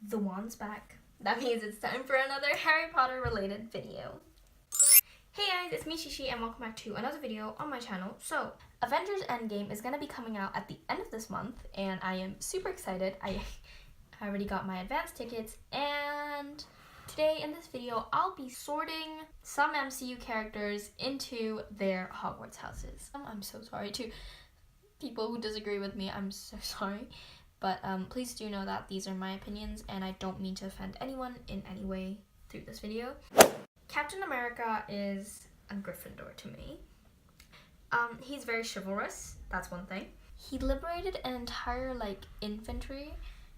The wand's back. That means it's time for another Harry Potter related video. Hey guys, it's me Shishi and welcome back to another video on my channel. So, Avengers End Game is going to be coming out at the end of this month and I am super excited. I already got my advance tickets and today in this video I'll be sorting some MCU characters into their Hogwarts houses. I'm so sorry to people who disagree with me, I'm so sorry. But please do know that these are my opinions and I don't mean to offend anyone in any way through this video. Captain America is a Gryffindor to me. He's very chivalrous, that's one thing. He liberated an entire infantry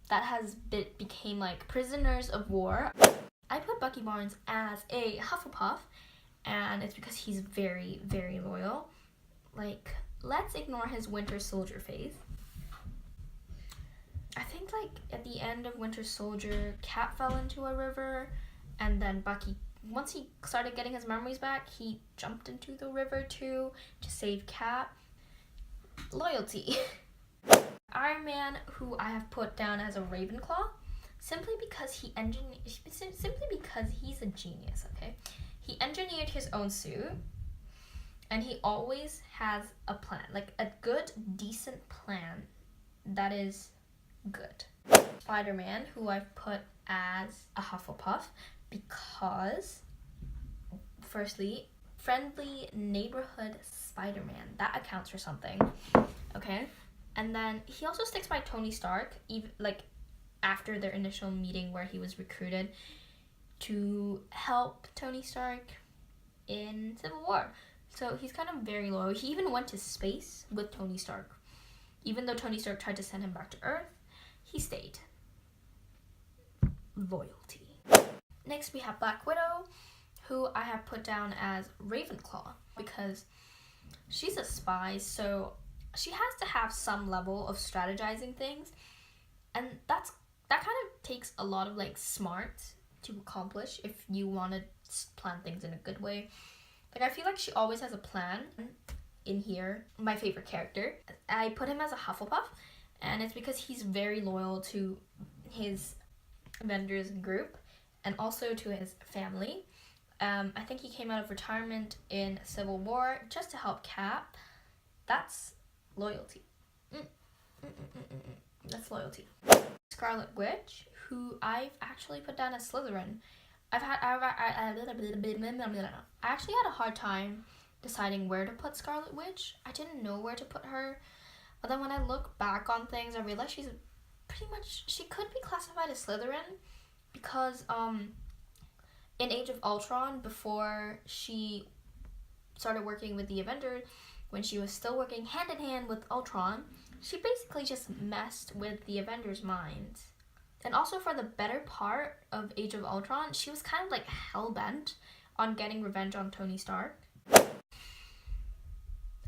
that has became prisoners of war. I put Bucky Barnes as a Hufflepuff and it's because he's very, very loyal. Let's ignore his Winter Soldier phase. I think at the end of Winter Soldier, Cap fell into a river and then Bucky, once he started getting his memories back, he jumped into the river too to save Cap. Loyalty. Iron Man, who I have put down as a Ravenclaw, simply because he's a genius, okay? He engineered his own suit and he always has a plan, a good, decent plan that is good. Spider-Man, who I've put as a Hufflepuff because, firstly, friendly neighborhood Spider-Man. That accounts for something, okay? And then he also sticks by Tony Stark, even after their initial meeting where he was recruited to help Tony Stark in Civil War. So he's kind of very loyal. He even went to space with Tony Stark. Even though Tony Stark tried to send him back to Earth, he stayed. Loyalty. Next we have Black Widow, who I have put down as Ravenclaw because she's a spy, so she has to have some level of strategizing things, and that kind of takes a lot of smarts to accomplish if you want to plan things in a good way. I feel like she always has a plan. In here, my favorite character, I put him as a Hufflepuff, and it's because he's very loyal to his Avengers group and also to his family. I think he came out of retirement in Civil War just to help Cap. That's loyalty. That's loyalty. Scarlet Witch, who I've actually put down as Slytherin. I actually had a hard time deciding where to put Scarlet Witch. I didn't know where to put her, but then when I look back on things, I realized she could be classified as Slytherin because in Age of Ultron, before she started working with the Avengers, when she was still working hand in hand with Ultron, she basically just messed with the Avengers' minds. And also for the better part of Age of Ultron, she was kind of hell-bent on getting revenge on Tony Stark.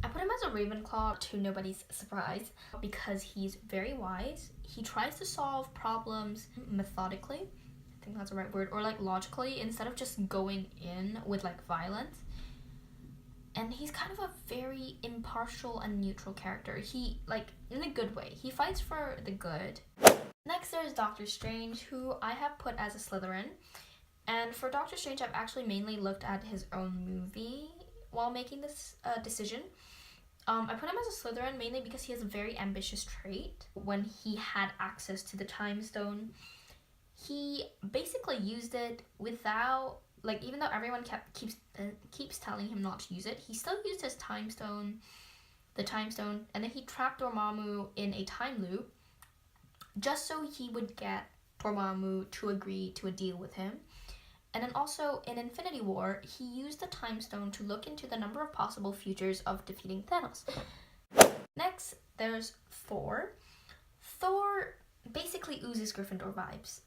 I put him as a Ravenclaw to nobody's surprise because he's very wise. He tries to solve problems methodically, I think that's the right word, or logically, instead of just going in with violence. And he's kind of a very impartial and neutral character. He, in a good way. He fights for the good. Next there's Doctor Strange, who I have put as a Slytherin. And for Doctor Strange, I've actually mainly looked at his own movie while making this decision. I put him as a Slytherin mainly because he has a very ambitious trait. When he had access to the Time Stone, he basically used it without, even though everyone keeps telling him not to use it, he still used his Time Stone, the Time Stone, and then he trapped Dormammu in a time loop just so he would get Dormammu to agree to a deal with him. And then also in Infinity War, he used the Time Stone to look into the number of possible futures of defeating Thanos. Next, there's Thor. Thor basically oozes Gryffindor vibes.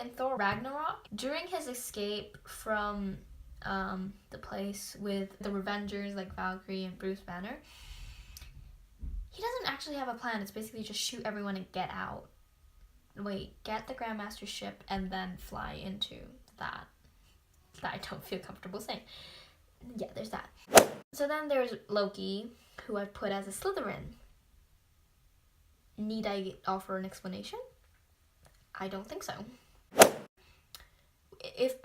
In Thor Ragnarok, during his escape from the place with the Revengers Valkyrie and Bruce Banner, he doesn't actually have a plan. It's basically just shoot everyone and get out. Get the Grandmaster ship and then fly into that I don't feel comfortable saying. Yeah, there's that. So then there's Loki, who I've put as a Slytherin. Need I offer an explanation? I don't think so. If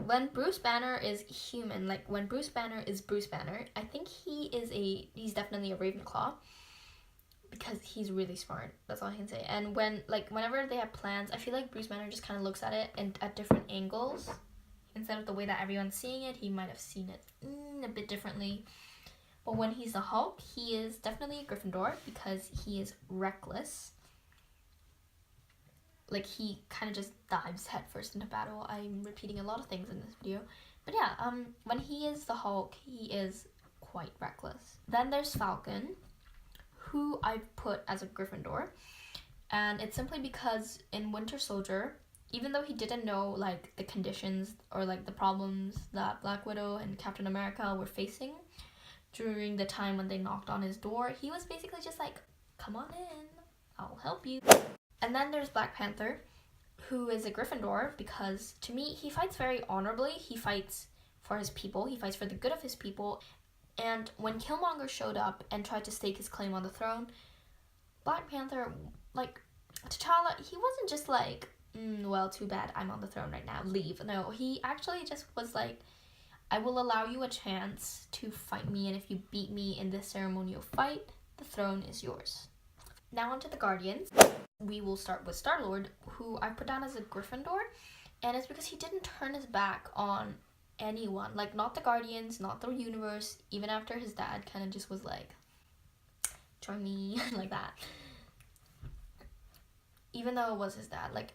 when Bruce Banner is human, like when Bruce Banner is Bruce Banner, I think he's definitely a Ravenclaw, because he's really smart. That's all I can say. And whenever they have plans, I feel like Bruce Banner just kind of looks at it and at different angles. Instead of the way that everyone's seeing it, he might have seen it a bit differently. But when he's the Hulk, he is definitely a Gryffindor because he is reckless. Like, he kind of just dives headfirst into battle. I'm repeating a lot of things in this video. But yeah, when he is the Hulk, he is quite reckless. Then there's Falcon, who I've put as a Gryffindor. And it's simply because in Winter Soldier, even though he didn't know, like, the conditions or, like, the problems that Black Widow and Captain America were facing during the time when they knocked on his door, he was basically just like, come on in, I'll help you. And then there's Black Panther, who is a Gryffindor because, to me, he fights very honorably. He fights for his people. He fights for the good of his people. And when Killmonger showed up and tried to stake his claim on the throne, Black Panther, like, T'Challa, he wasn't just like, well, too bad, I'm on the throne right now, leave. No, he actually just was like, I will allow you a chance to fight me, and if you beat me in this ceremonial fight, the throne is yours. Now onto the Guardians. We will start with Star-Lord, who I put down as a Gryffindor, and it's because he didn't turn his back on anyone. Like, not the Guardians, not the universe, even after his dad kind of just was like, join me, like that. Even though it was his dad, like,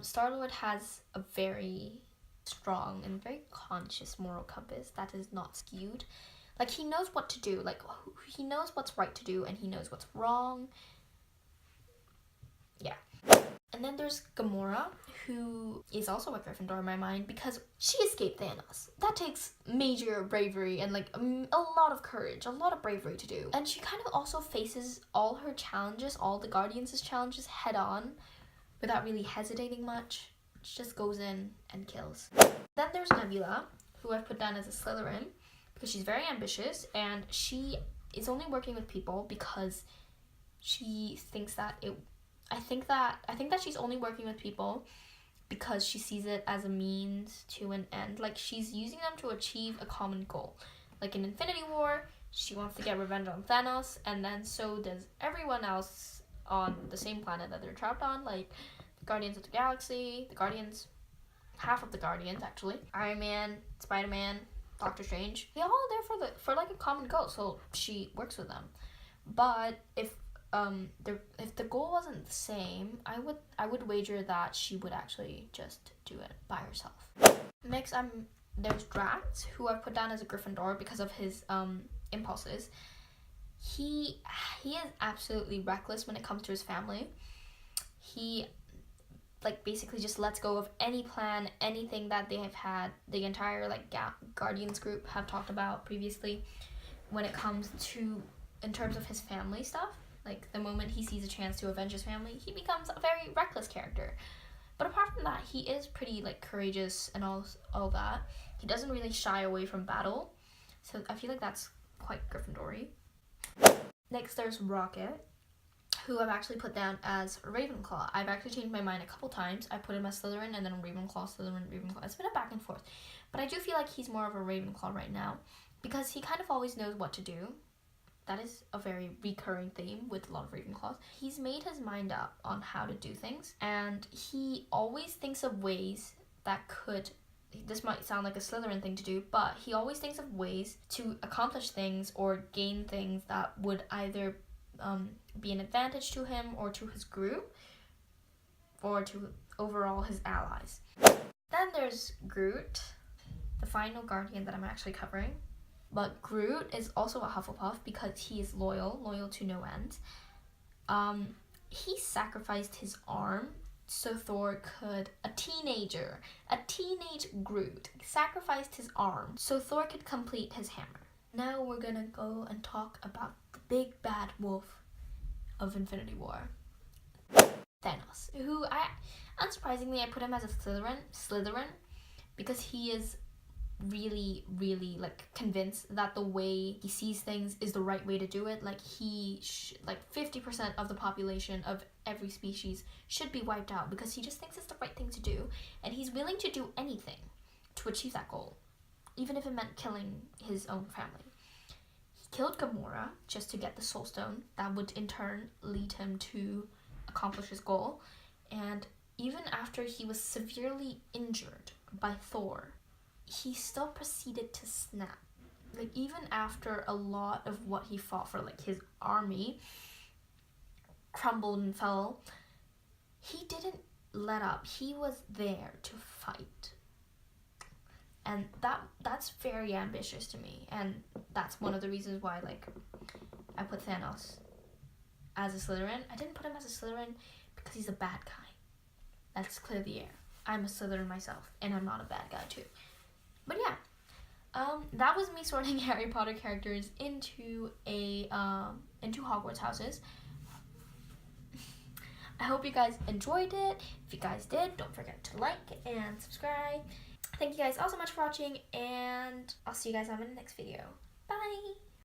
Star-Lord has a very strong and very conscious moral compass that is not skewed. Like, he knows what to do. Like, he knows what's right to do, and he knows what's wrong. Yeah. And then there's Gamora, who is also a Gryffindor in my mind because she escaped Thanos. That takes major bravery and, like, a lot of courage, a lot of bravery to do. And she kind of also faces all her challenges, all the Guardians' challenges head on without really hesitating much. She just goes in and kills. Then there's Nebula, who I've put down as a Slytherin because she's very ambitious and she is only working with people because she thinks that I think that she's only working with people because she sees it as a means to an end. Like, she's using them to achieve a common goal. Like in Infinity War, she wants to get revenge on Thanos, and then so does everyone else on the same planet that they're trapped on, like the Guardians of the Galaxy, half of the Guardians actually, Iron Man, Spider-Man, Doctor Strange. They're all there for like a common goal, so she works with them. But if the goal wasn't the same, I would wager that she would actually just do it by herself. Next, there's Drax, who I've put down as a Gryffindor because of his impulses. He is absolutely reckless when it comes to his family. He, like, basically just lets go of any plan, anything that they have had, the entire, like, Guardians group have talked about previously when it comes to, in terms of his family stuff. Like, the moment he sees a chance to avenge his family, he becomes a very reckless character. But apart from that, he is pretty, like, courageous and all that. He doesn't really shy away from battle. So I feel like that's quite Gryffindor-y. Next, there's Rocket, who I've actually put down as Ravenclaw. I've actually changed my mind a couple times. I put him as Slytherin and then Ravenclaw, Slytherin, Ravenclaw. It's been a back and forth. But I do feel like he's more of a Ravenclaw right now because he kind of always knows what to do. That is a very recurring theme with a lot of Ravenclaws. He's made his mind up on how to do things, and he always thinks of ways that could, this might sound like a Slytherin thing to do, but he always thinks of ways to accomplish things or gain things that would either be an advantage to him or to his group or to overall his allies. Then there's Groot, the final Guardian that I'm actually covering. But Groot is also a Hufflepuff because he is loyal to no end. He sacrificed his arm so Thor could, a teenage Groot sacrificed his arm so Thor could complete his hammer. Now we're gonna go and talk about the big bad wolf of Infinity War, Thanos, who unsurprisingly I put him as a Slytherin because he is really like convinced that the way he sees things is the right way to do it. Like like 50% of the population of every species should be wiped out because he just thinks it's the right thing to do, and he's willing to do anything to achieve that goal, even if it meant killing his own family. He killed Gamora just to get the Soul Stone that would in turn lead him to accomplish his goal. And even after he was severely injured by Thor, he still proceeded to snap. Like, even after a lot of what he fought for, like his army crumbled and fell, he didn't let up. He was there to fight. And that's very ambitious to me. And that's one of the reasons why, like, I put Thanos as a Slytherin. I didn't put him as a Slytherin because he's a bad guy. That's clear the air. I'm a Slytherin myself, and I'm not a bad guy too. But yeah, that was me sorting Harry Potter characters into Hogwarts Houses. I hope you guys enjoyed it. If you guys did, don't forget to like and subscribe. Thank you guys all so much for watching, and I'll see you guys on in the next video. Bye!